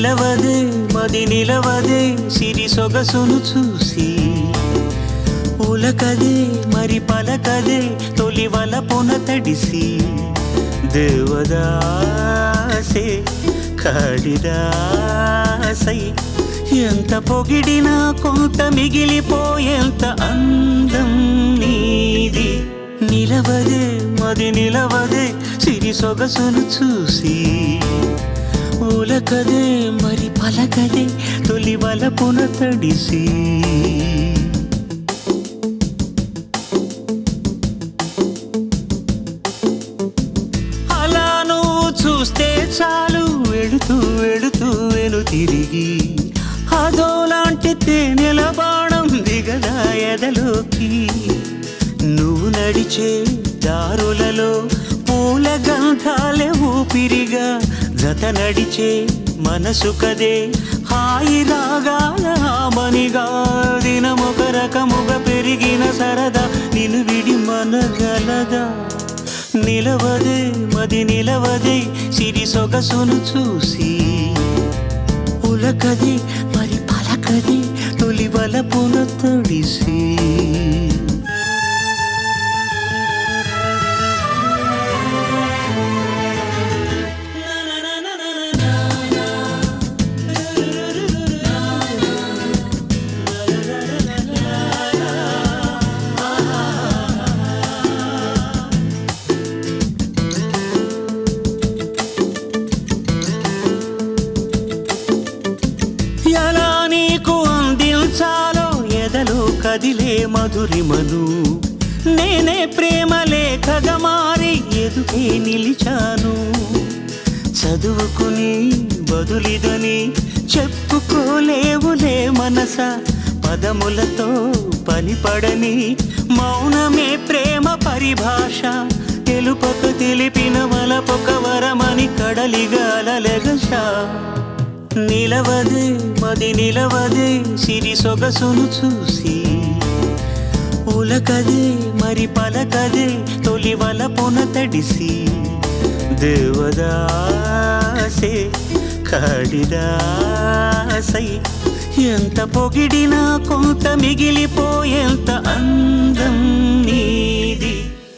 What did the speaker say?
నిలవదే మది నిలవదే సిరి సొగసును చూసి ఉలకదే మరి పలకదే తొలి వలపున తడిసి దేవదాసే కాళిదాసై ఎంత పొగిడినా కొంత మిగిలిపోయేంత అందం నీది నిలవదే మది నిలవదే సిరి సొగసును చూసి ఉలకదే మరి పలకదే తొలి వలపున తడిసి అలా నువ్వు చూస్తే చాలు వెళుతూ వెళుతూ వెను తిరిగి అదోలాంటి తేనెల బాణం దిగదా ఎదలోకి నువ్వు నడిచే దారులలో పూల గంధాలే ఊపిరిగా జత నడిచే మనసు కదే హాయి రాగాల మనిగా దినమొక రకముగా పెరిగిన సరదా నిన్ను విడి మనగలదా నిలవదే మది నిలవదే సిరి సొగసును చూసి ఉలకదే మరి పలకదే తొలి వలపున తడిసి ఎలా నీకు అందించాలో ఎదలో కదిలే మధురిమను నేనే ప్రేమ లేఖగా మారి ఎదుగే నిలిచాను చదువుకుని బదులిదని చెప్పుకోలేవులే మనస పదములతో పనిపడని మౌనమే ప్రేమ పరిభాష తెలుపక తెలిపిన వలపొక వరమని కడలిగాలెగషా నిలవదే మది నిలవదే సిరి సొగసును చూసి ఉలకదే మరి పలకదే తొలి వలపున తడిసి దేవదాసే కాళిదాసై ఎంత పొగిడినా కొంత మిగిలిపోయేంత అందం నీది